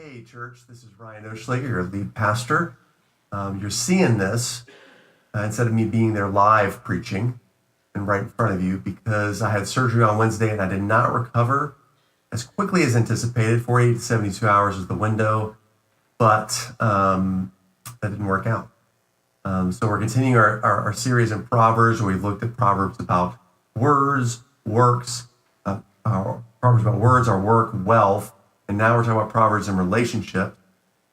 Hey, church, this is Ryan Oschlager, your lead pastor. You're seeing this instead of me being there live preaching and right in front of you because I had surgery on Wednesday and I did not recover as quickly as anticipated. 48 to 72 hours was the window, but that didn't work out. So we're continuing our series in Proverbs where we've looked at Proverbs about words, works, Proverbs about words, our work, wealth. And now we're talking about Proverbs and relationship.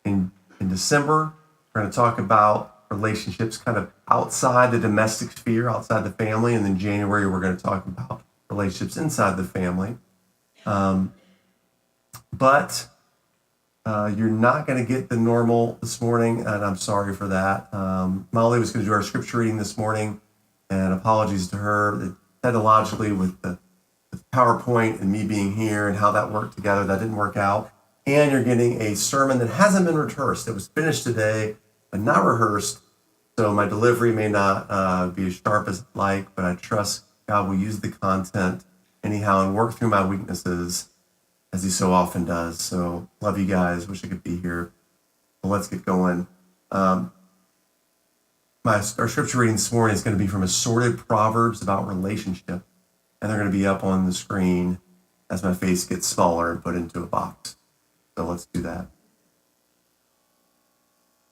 In December, we're going to talk about relationships kind of outside the domestic sphere, outside the family. And then January, we're going to talk about relationships inside the family. But you're not going to get the normal this morning, and I'm sorry for that. Molly was going to do our scripture reading this morning, and apologies to her. Technologically, with the PowerPoint and me being here and how that worked together, that didn't work out. And you're getting a sermon that hasn't been rehearsed. It was finished today, but not rehearsed. So my delivery may not be as sharp as I'd like, but I trust God will use the content anyhow and work through my weaknesses as he so often does. So love you guys. Wish I could be here. But let's get going. Our scripture reading this morning is going to be from assorted Proverbs about relationship. And they're going to be up on the screen as my face gets smaller and put into a box. So let's do that.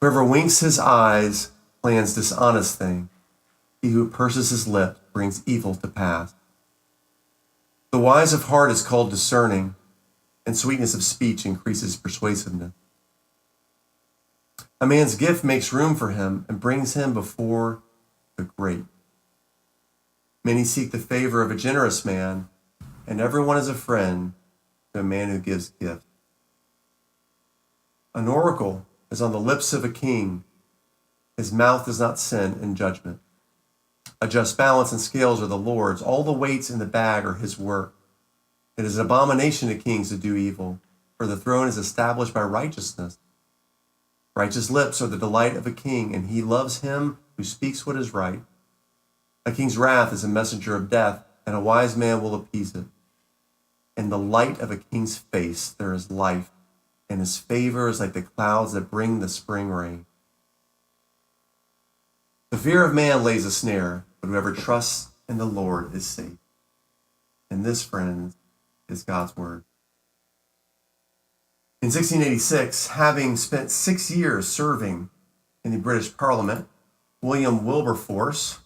Whoever winks his eyes plans dishonest thing. He who purses his lips brings evil to pass. The wise of heart is called discerning, and sweetness of speech increases persuasiveness. A man's gift makes room for him and brings him before the great. Many seek the favor of a generous man, and everyone is a friend to a man who gives gifts. An oracle is on the lips of a king. His mouth does not sin in judgment. A just balance and scales are the Lord's. All the weights in the bag are his work. It is an abomination to kings to do evil, for the throne is established by righteousness. Righteous lips are the delight of a king, and he loves him who speaks what is right. A king's wrath is a messenger of death, and a wise man will appease it. In the light of a king's face there is life, and his favor is like the clouds that bring the spring rain. The fear of man lays a snare, but whoever trusts in the Lord is safe. And this, friends, is God's word. In 1686, having spent 6 years serving in the British Parliament, William Wilberforce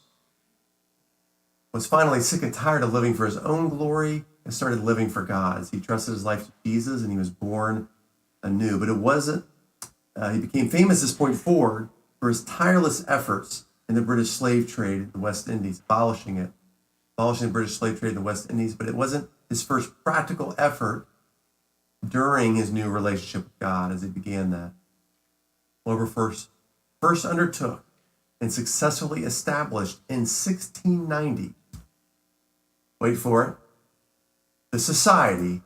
was finally sick and tired of living for his own glory and started living for God. He trusted his life to Jesus and he was born anew. But it wasn't, he became famous this point forward for his tireless efforts in the British slave trade in the West Indies, abolishing the British slave trade in the West Indies. But it wasn't his first practical effort during his new relationship with God as he began that. Wilberforce first undertook and successfully established in 1690, wait for it, the Society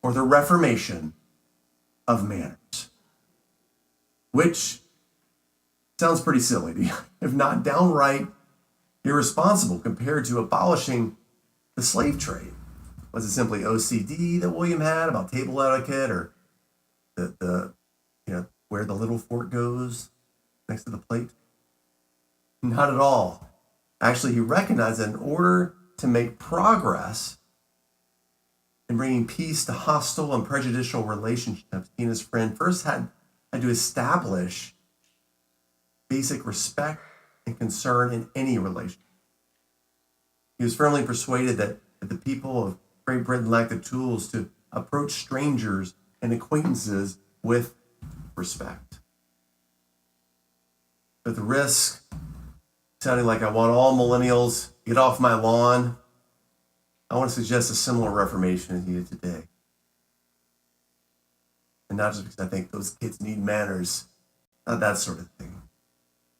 or the Reformation of Manners, which sounds pretty silly to you, if not downright irresponsible compared to abolishing the slave trade. Was it simply OCD that William had about table etiquette, or the where the little fork goes next to the plate? Not at all. Actually, he recognized that in order to make progress in bringing peace to hostile and prejudicial relationships, he and his friend first had to establish basic respect and concern in any relationship. He was firmly persuaded that the people of Great Britain lacked the tools to approach strangers and acquaintances with respect. At the risk sounding like I want all millennials get off my lawn, I want to suggest a similar reformation is needed today. And not just because I think those kids need manners, not that sort of thing.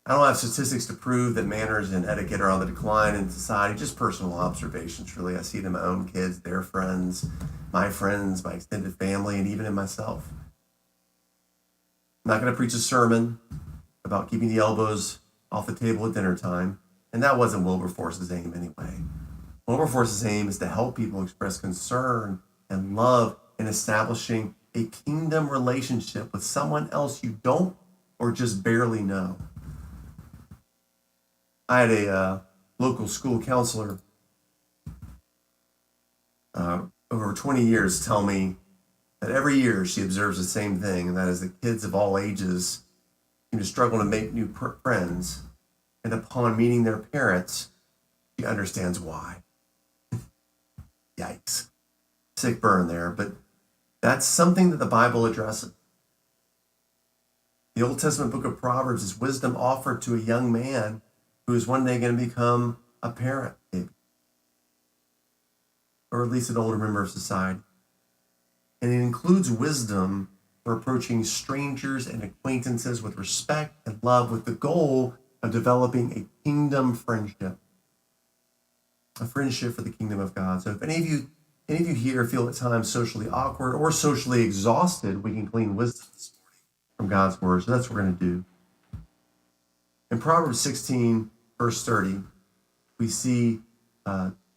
I don't have statistics to prove that manners and etiquette are on the decline in society, just personal observations, really. I see it in my own kids, their friends, my extended family, and even in myself. I'm not going to preach a sermon about keeping the elbows off the table at dinner time, and that wasn't Wilberforce's aim anyway. Wilberforce's aim is to help people express concern and love in establishing a kingdom relationship with someone else you don't or just barely know. I had a local school counselor over 20 years tell me that every year she observes the same thing, and that is that kids of all ages seem to struggle to make new friends, and upon meeting their parents, she understands why. Yikes. Sick burn there, but that's something that the Bible addresses. The Old Testament book of Proverbs is wisdom offered to a young man who is one day going to become a parent, maybe, or at least an older member of society. And it includes wisdom for approaching strangers and acquaintances with respect and love, with the goal of developing a kingdom friendship, a friendship for the kingdom of God. So if any of you here feel at times socially awkward or socially exhausted, we can glean wisdom this morning from God's word. So that's what we're going to do. In Proverbs 16, verse 30, we see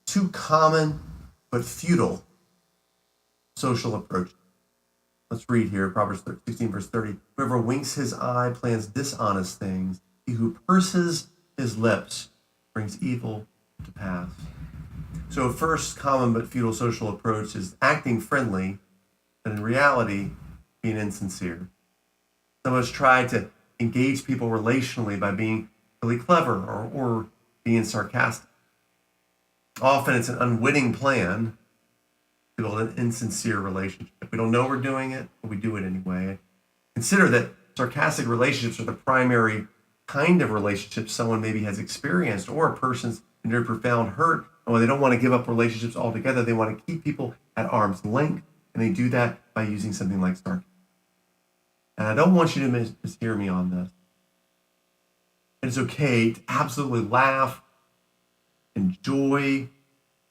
two common but futile social approaches. Let's read here, Proverbs 16, verse 30. Whoever winks his eye plans dishonest things. He who purses his lips brings evil to pass. So first common but futile social approach is acting friendly, but in reality, being insincere. Some of us try to engage people relationally by being really clever or being sarcastic. Often it's an unwitting plan to build an insincere relationship. We don't know we're doing it, but we do it anyway. Consider that sarcastic relationships are the primary kind of relationships someone maybe has experienced, or a person's under profound hurt, and when they don't want to give up relationships altogether, they want to keep people at arm's length, and they do that by using something like sarcasm. And I don't want you to mishear me on this. It's okay to absolutely laugh, enjoy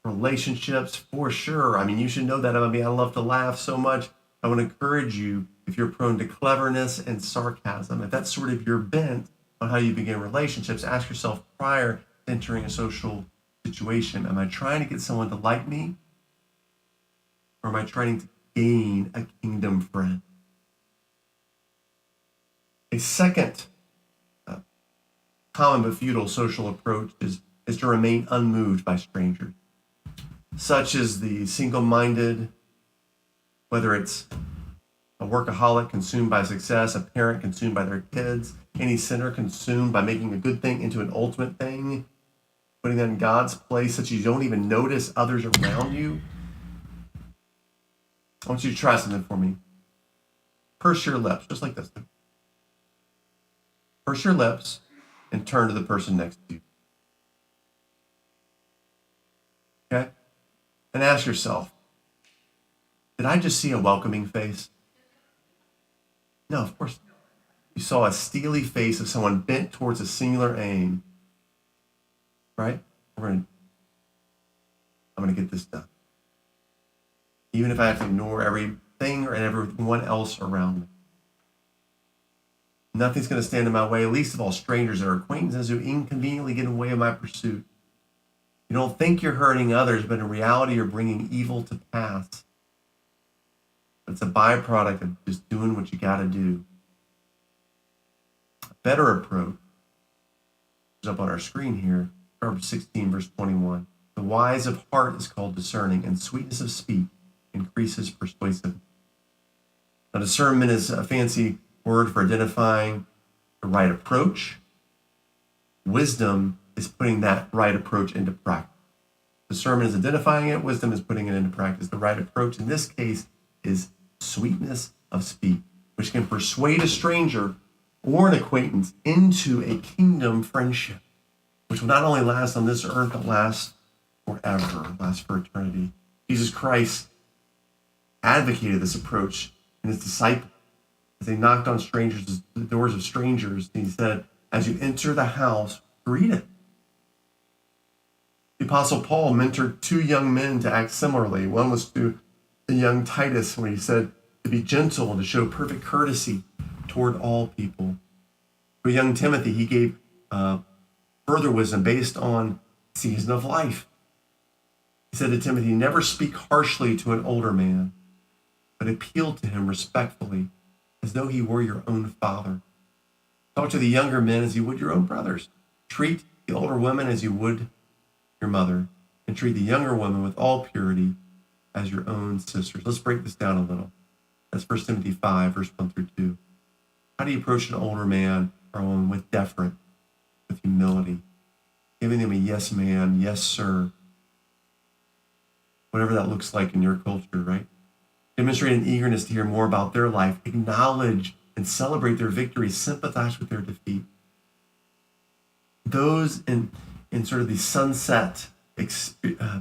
relationships for sure. I mean, you should know that. I love to laugh so much. I want to encourage you, if you're prone to cleverness and sarcasm, if that's sort of your bent on how you begin relationships, ask yourself prior to entering a social situation, am I trying to get someone to like me? Or am I trying to gain a kingdom friend? A second common but futile social approach is to remain unmoved by strangers. Such as the single-minded, whether it's a workaholic consumed by success, a parent consumed by their kids, any sinner consumed by making a good thing into an ultimate thing, putting that in God's place such you don't even notice others around you. I want you to try something for me. Purse your lips, just like this. Purse your lips and turn to the person next to you. Okay? And ask yourself, did I just see a welcoming face? No, of course not. You saw a steely face of someone bent towards a singular aim. Right? I'm going to get this done. Even if I have to ignore everything and everyone else around me. Nothing's going to stand in my way, least of all strangers or acquaintances who inconveniently get in the way of my pursuit. You don't think you're hurting others, but in reality, you're bringing evil to pass. It's a byproduct of just doing what you got to do. A better approach is up on our screen here, Proverbs 16, verse 21. The wise of heart is called discerning, and sweetness of speech increases persuasiveness. Now, discernment is a fancy word for identifying the right approach. Wisdom is putting that right approach into practice. Discernment is identifying it. Wisdom is putting it into practice. The right approach in this case is sweetness of speech, which can persuade a stranger or an acquaintance into a kingdom friendship, which will not only last on this earth, but last forever, last for eternity. Jesus Christ advocated this approach in his disciples as they knocked on the doors of strangers. He said, as you enter the house, greet it. The Apostle Paul mentored two young men to act similarly. One was to the young Titus, when he said to be gentle and to show perfect courtesy toward all people. For young Timothy, he gave further wisdom based on season of life. He said to Timothy, never speak harshly to an older man, but appeal to him respectfully as though he were your own father. Talk to the younger men as you would your own brothers. Treat the older women as you would your mother, and treat the younger women with all purity as your own sisters. Let's break this down a little. That's 1 Timothy 5, verse 1 through 2. How do you approach an older man or woman? With deference, with humility, giving them a yes ma'am, yes sir, whatever that looks like in your culture, right? Demonstrate an eagerness to hear more about their life, acknowledge and celebrate their victories, sympathize with their defeat. Those in sort of the sunset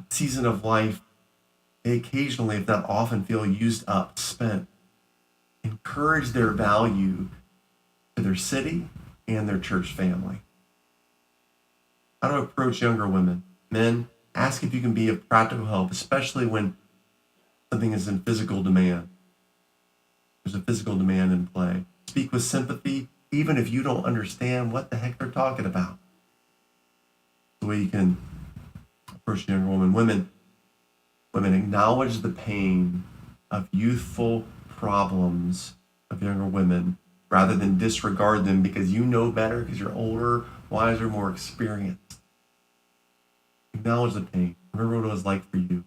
season of life, they occasionally, if not often, feel used up, spent. Encourage their value to their city and their church family. How to approach younger women. Men, ask if you can be of practical help, especially when something is in physical demand. There's a physical demand in play. Speak with sympathy, even if you don't understand what the heck they're talking about. The way you can approach a younger woman. Women, acknowledge the pain of youthful problems of younger women rather than disregard them because you know better, because you're older, wiser, more experienced. Acknowledge the pain. Remember what it was like for you.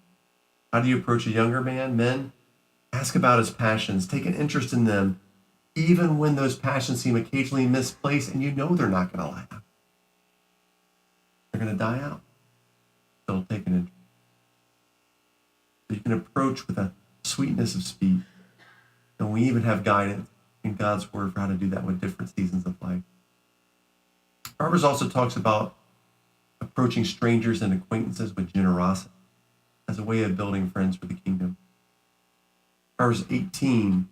How do you approach a younger man? Men, ask about his passions. Take an interest in them, even when those passions seem occasionally misplaced and you know they're not going to last. They're going to die out. So take an interest. So you can approach with a sweetness of speech. And we even have guidance in God's word for how to do that with different seasons of life. Proverbs also talks about approaching strangers and acquaintances with generosity as a way of building friends for the kingdom. Proverbs 18,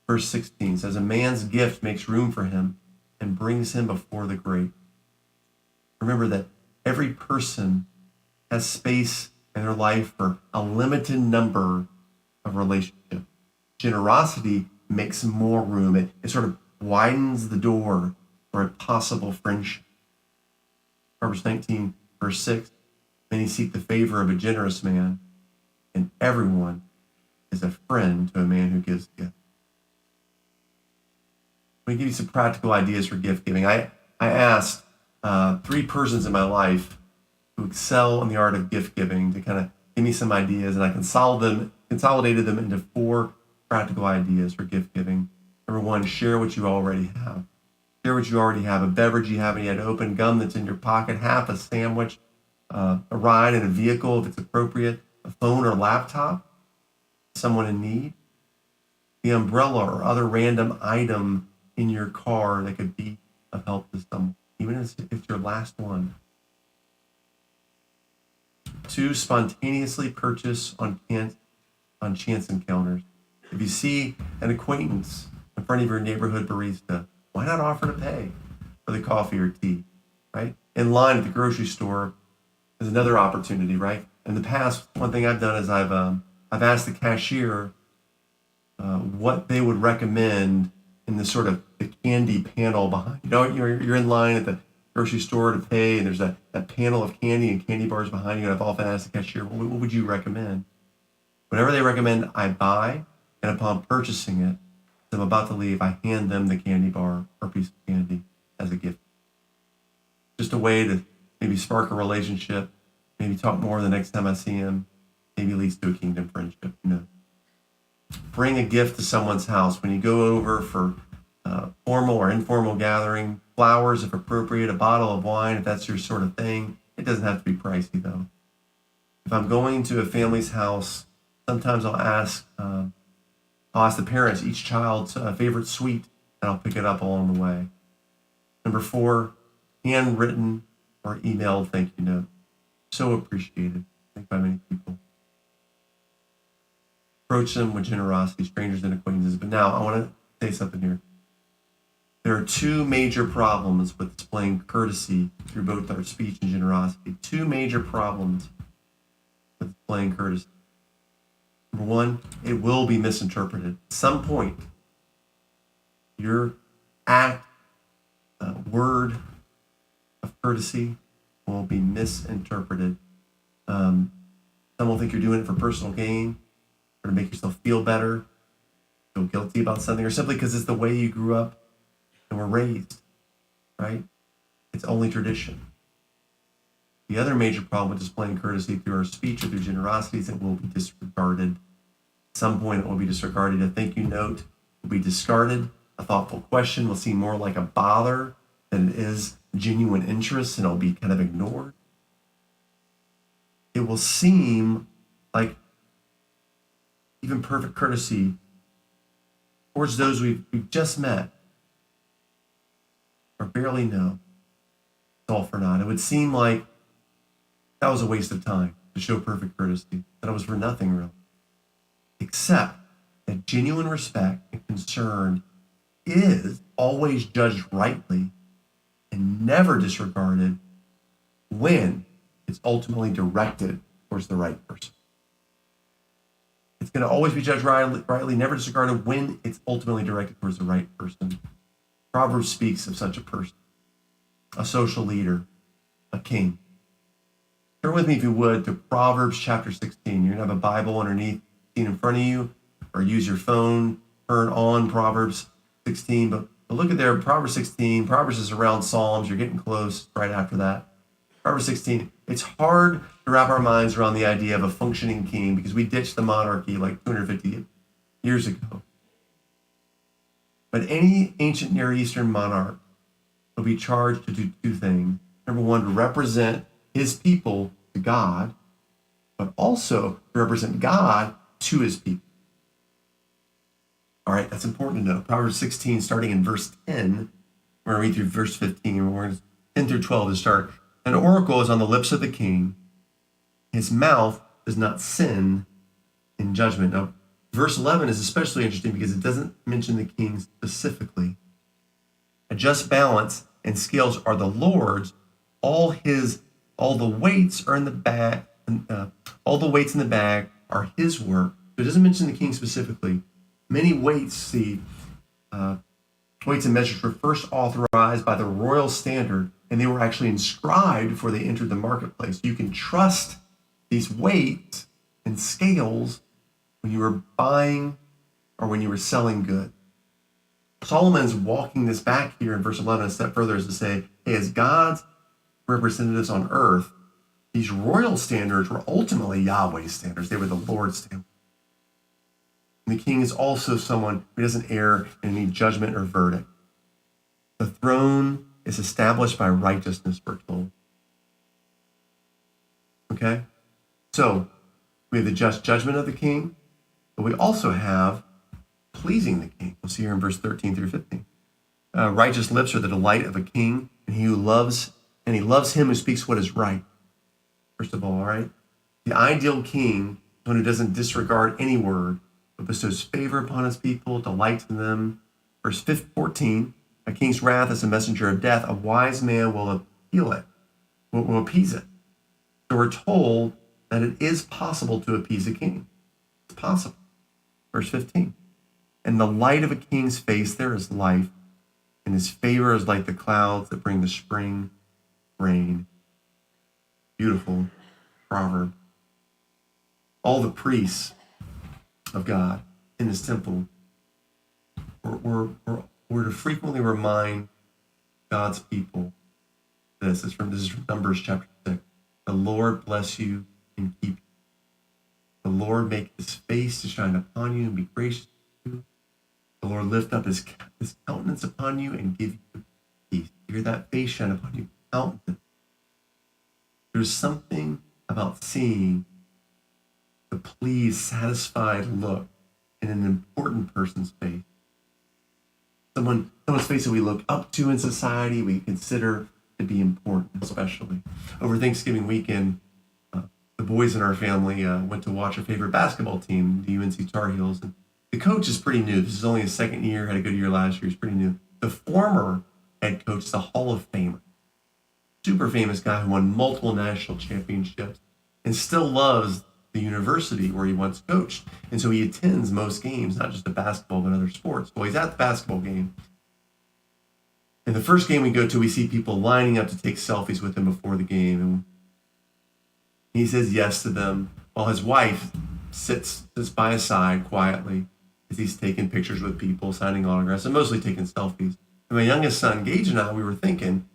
verse 16 says, a man's gift makes room for him and brings him before the great. Remember that every person has space in their life for a limited number of relationships. Generosity makes more room. It sort of widens the door for a possible friendship. Proverbs 19, verse 6, many seek the favor of a generous man, and everyone is a friend to a man who gives gifts. Let me give you some practical ideas for gift giving. I asked 3 persons in my life who excel in the art of gift giving to kind of give me some ideas, and I consolidated them into 4 practical ideas for gift giving. Number 1, share what you already have. Share what you already have, a beverage you haven't yet opened, gum that's in your pocket, half a sandwich, a ride in a vehicle if it's appropriate, a phone or laptop, someone in need, the umbrella or other random item in your car that could be of help to someone, even if it's your last one. 2, spontaneously purchase on chance encounters. If you see an acquaintance in front of your neighborhood barista, why not offer to pay for the coffee or tea, right? In line at the grocery store is another opportunity, right? In the past, one thing I've done is I've asked the cashier what they would recommend in the sort of the candy panel behind. You know, you're in line at the grocery store to pay, and there's that panel of candy and candy bars behind you. And I've often asked the cashier, what would you recommend? Whatever they recommend, I buy, and upon purchasing it, as I'm about to leave, I hand them the candy bar or piece of candy as a gift. Just a way to maybe spark a relationship, maybe talk more the next time I see him, maybe leads to a kingdom friendship. You know, bring a gift to someone's house when you go over for formal or informal gathering. Flowers, if appropriate, a bottle of wine, if that's your sort of thing. It doesn't have to be pricey though. If I'm going to a family's house, sometimes I'll ask the parents each child's favorite sweet, and I'll pick it up along the way. Number 4, handwritten or emailed thank you note. So appreciated, I think, by many people. Approach them with generosity, strangers and acquaintances. But now I want to say something here. There are 2 major problems with displaying courtesy through both our speech and generosity. 2 major problems with displaying courtesy. Number 1, it will be misinterpreted. At some point, your act, word of courtesy will be misinterpreted. Some will think you're doing it for personal gain or to make yourself feel better. feel guilty about something, or simply because it's the way you grew up and were raised, right? It's only tradition. The other major problem with displaying courtesy through our speech or through generosity is it will be disregarded. At some point, it will be disregarded. A thank you note will be discarded. A thoughtful question will seem more like a bother than it is genuine interest, and it'll be kind of ignored. It will seem like even perfect courtesy towards those we've just met or barely know. It's all for naught. It would seem like that was a waste of time to show perfect courtesy, that it was for nothing really. Except that genuine respect and concern is always judged rightly and never disregarded when it's ultimately directed towards the right person. It's going to always be judged rightly, never disregarded when it's ultimately directed towards the right person. Proverbs speaks of such a person, a social leader, a king. Turn with me, if you would, to Proverbs chapter 16. You're going to have a Bible underneath in front of you, or use your phone, turn on Proverbs 16. But look at there, Proverbs 16. Proverbs is around Psalms. You're getting close right after that. Proverbs 16. It's hard to wrap our minds around the idea of a functioning king because we ditched the monarchy like 250 years ago. But any ancient Near Eastern monarch will be charged to do two things. Number one, to represent his people to God, but also to represent God to his people. All right, that's important to know. Proverbs 16, starting in verse 10, we're going to read through verse 15. We're going to 10 through 12 to start. An oracle is on the lips of the king. His mouth does not sin in judgment. Now, verse 11 is especially interesting because it doesn't mention the king specifically. A just balance and scales are the Lord's. All the weights are in the bag. All the weights in the bag are his work. So it doesn't mention the king specifically. Many weights, weights and measures were first authorized by the royal standard, and they were actually inscribed before they entered the marketplace. You can trust these weights and scales when you were buying or when you were selling goods. Solomon's walking this back here in verse 11 a step further as to say, hey, as God's representatives on earth, these royal standards were ultimately Yahweh's standards. They were the Lord's standards. And the king is also someone who doesn't err in any judgment or verdict. The throne is established by righteousness, we're told. Okay? So, we have the just judgment of the king, but we also have pleasing the king. We'll see here in verse 13 through 15. Righteous lips are the delight of a king, and he loves him who speaks what is right. First of all right? The ideal king is one who doesn't disregard any word, but bestows favor upon his people, delights in them. Verse 14, a king's wrath is a messenger of death. A wise man will appeal it, will appease it. So we're told that it is possible to appease a king. It's possible. Verse 15, and the light of a king's face there is life, and his favor is like the clouds that bring the spring rain. Beautiful proverb. All the priests of God in his temple were to frequently remind God's people this. This is from Numbers chapter 6. The Lord bless you and keep you. The Lord make his face to shine upon you and be gracious to you. The Lord lift up his countenance upon you and give you peace. Hear that face shine upon you. Countenance. There's something about seeing the pleased, satisfied look in an important person's face. Someone's face that we look up to in society, we consider to be important, especially. Over Thanksgiving weekend, the boys in our family went to watch our favorite basketball team, the UNC Tar Heels. And the coach is pretty new. This is only his second year, had a good year last year. He's pretty new. The former head coach is a Hall of Famer. Super famous guy who won multiple national championships and still loves the university where he once coached. And so he attends most games, not just the basketball, but other sports. Well, he's at the basketball game. And the first game we go to, we see people lining up to take selfies with him before the game. And he says yes to them while his wife sits by his side quietly. as he's taking pictures with people, signing autographs, and mostly taking selfies. And my youngest son, Gage, and I, we were thinking,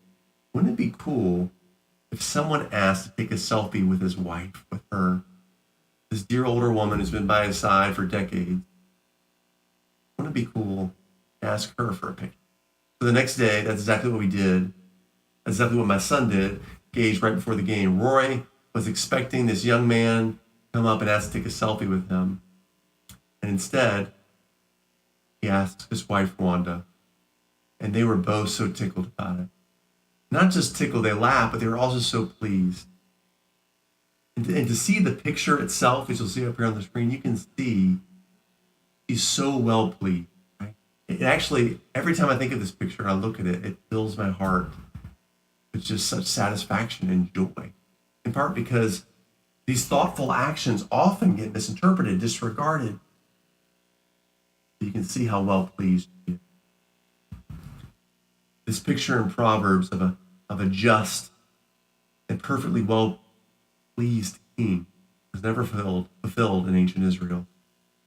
wouldn't it be cool if someone asked to take a selfie with his wife, with her, this dear older woman who's been by his side for decades? Wouldn't it be cool to ask her for a picture? So the next day, that's exactly what we did. That's exactly what my son did. Gage, right before the game, Roy was expecting this young man to come up and ask to take a selfie with him. And instead, he asked his wife, Wanda. And they were both so tickled about it. Not just tickled, they laughed, but they were also so pleased. And to see the picture itself, as you'll see up here on the screen, you can see he's so well pleased. Right? It actually, every time I think of this picture and I look at it, it fills my heart with just such satisfaction and joy. In part because these thoughtful actions often get misinterpreted, disregarded. You can see how well pleased he is. This picture in Proverbs of a just and perfectly well pleased king was never fulfilled in ancient Israel.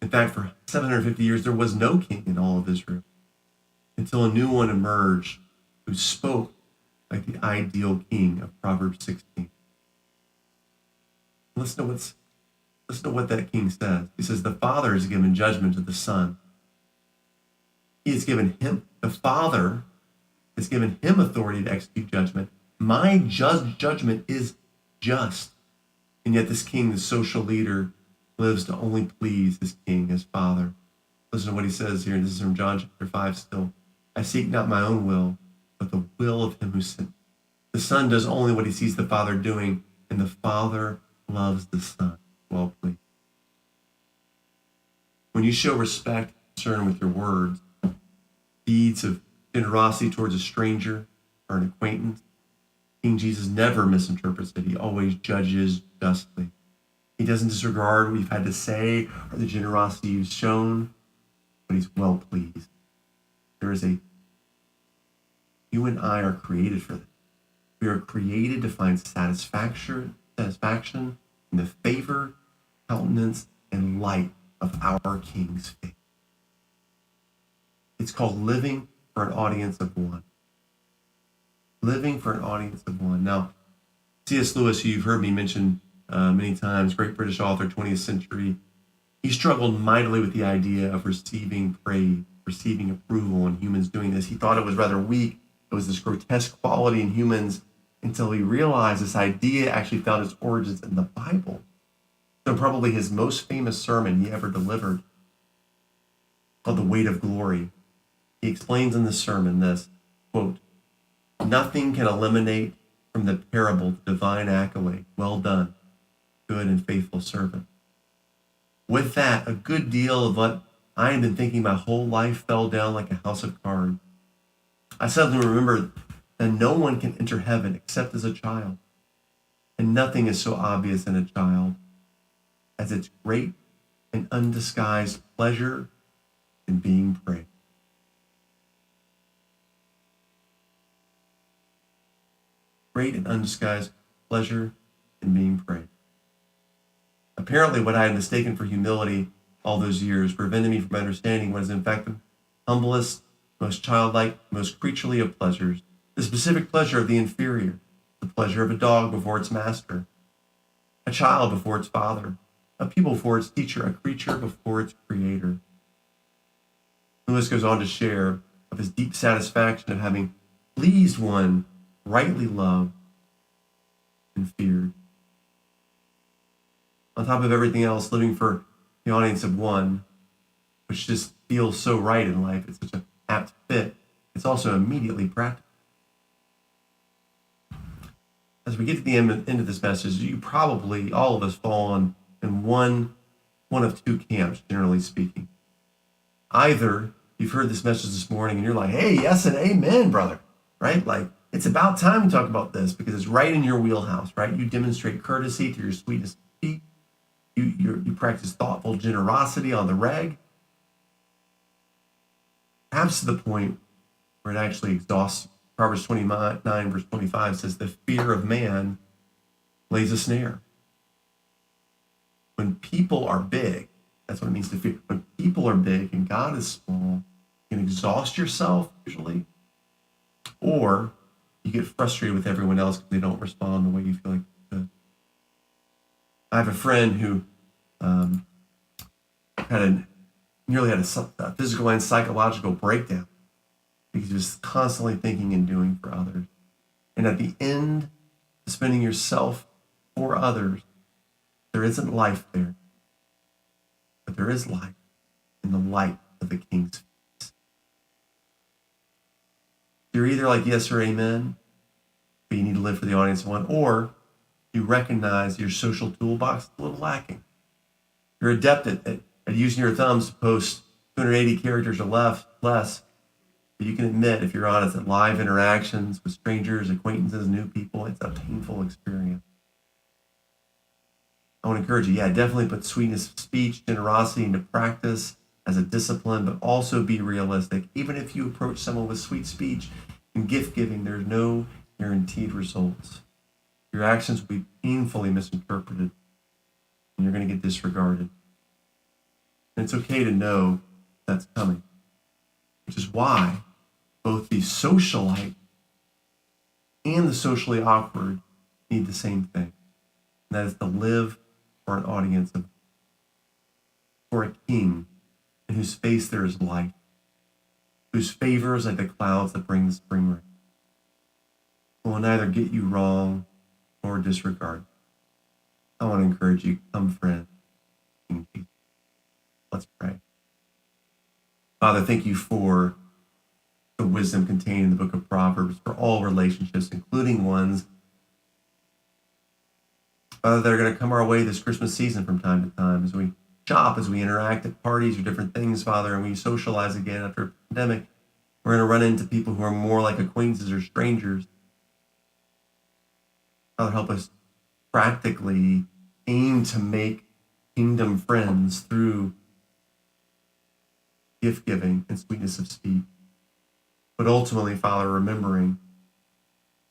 In fact, for 750 years, there was no king in all of Israel until a new one emerged who spoke like the ideal king of Proverbs 16. Listen to what that king says. He says, the Father has given judgment to the Son. He has given him, the Father has given him authority to execute judgment. My judgment is just. And yet this king, the social leader, lives to only please his king, his father. Listen to what he says here. This is from John chapter 5 still. I seek not my own will, but the will of him who sent me. The Son does only what he sees the Father doing, and the Father loves the Son. Well pleased. When you show respect, concern with your words, deeds of generosity towards a stranger or an acquaintance, King Jesus never misinterprets it. He always judges justly. He doesn't disregard what you've had to say or the generosity you've shown, but he's well pleased. You and I are created for this. We are created to find satisfaction in the favor, countenance, and light of our King's face. It's called living for an audience of one. Living for an audience of one. Now, C.S. Lewis, who you've heard me mention many times, great British author, 20th century, he struggled mightily with the idea of receiving praise, receiving approval, and humans doing this. He thought it was rather weak. It was this grotesque quality in humans until he realized this idea actually found its origins in the Bible. So probably his most famous sermon he ever delivered, called The Weight of Glory. He explains in this sermon this, quote, nothing can eliminate from the parable the divine accolade, well done, good and faithful servant. With that, a good deal of what I had been thinking my whole life fell down like a house of cards. I suddenly remembered that no one can enter heaven except as a child. And nothing is so obvious in a child as its great and undisguised pleasure in being praised. Great and undisguised pleasure in being praised. Apparently, what I had mistaken for humility all those years prevented me from understanding what is in fact the humblest, most childlike, most creaturely of pleasures, the specific pleasure of the inferior, the pleasure of a dog before its master, a child before its father, a pupil before its teacher, a creature before its creator. Lewis goes on to share of his deep satisfaction of having pleased one rightly loved and feared. On top of everything else, living for the audience of one, which just feels so right in life, it's such an apt fit, it's also immediately practical. As we get to the end of this message, you probably, all of us, fall in one of two camps, generally speaking. Either you've heard this message this morning and you're like, hey, yes and amen, brother, right? Like, it's about time we talk about this because it's right in your wheelhouse, right? You demonstrate courtesy to your sweetest feet. You practice thoughtful generosity on the reg. Perhaps to the point where it actually exhausts you. Proverbs 29, verse 25 says, the fear of man lays a snare. When people are big, That's what it means to fear. When people are big and God is small, you can exhaust yourself usually, or you get frustrated with everyone else because they don't respond the way you feel like you should. I have a friend who nearly had a physical and psychological breakdown because he was constantly thinking and doing for others. And at the end of spending yourself for others, there isn't life there, but there is life in the light of the King's face. You're either like yes or amen, but you need to live for the audience of one, or you recognize your social toolbox is a little lacking. You're adept at using your thumbs to post 280 characters or less, but you can admit, if you're honest, that live interactions with strangers, acquaintances, new people, it's a painful experience. I want to encourage you, definitely put sweetness of speech, generosity into practice as a discipline, but also be realistic. Even if you approach someone with sweet speech and gift giving, there's no guaranteed results. Your actions will be painfully misinterpreted, and you're going to get disregarded. And it's okay to know that's coming, which is why both the socialite and the socially awkward need the same thing, and that is to live for an audience of, for a king in whose face there is light, whose favor is like the clouds that bring the spring rain, who will neither get you wrong nor disregard. I want to encourage you, come friend, King Jesus. Let's pray. Father, thank you for the wisdom contained in the book of Proverbs for all relationships, including ones, Father, that are going to come our way this Christmas season from time to time as we shop, as we interact at parties or different things, Father, and we socialize again after a pandemic. We're going to run into people who are more like acquaintances or strangers. Father, help us practically aim to make kingdom friends through gift giving and sweetness of speech. But ultimately, Father, remembering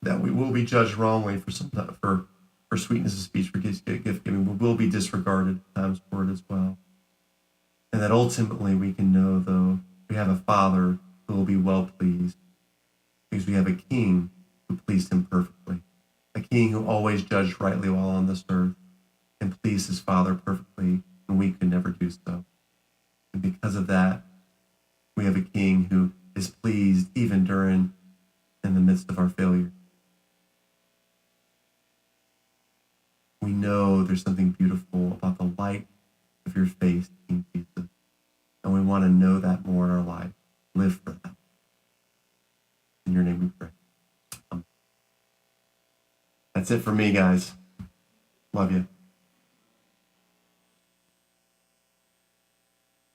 that we will be judged wrongly for sweetness of speech, for gift giving. We will be disregarded at times for it as well. And that ultimately we can know, though, we have a Father who will be well pleased, because we have a King who pleased him perfectly, a King who always judged rightly while on this earth and pleased his Father perfectly, and we could never do so. And because of that, we have a King who is pleased even in the midst of our failure. We know there's something beautiful about the light of your face, King Jesus, and we want to know that more in our life. Live for that. In your name we pray. Amen. That's it for me, guys. Love you.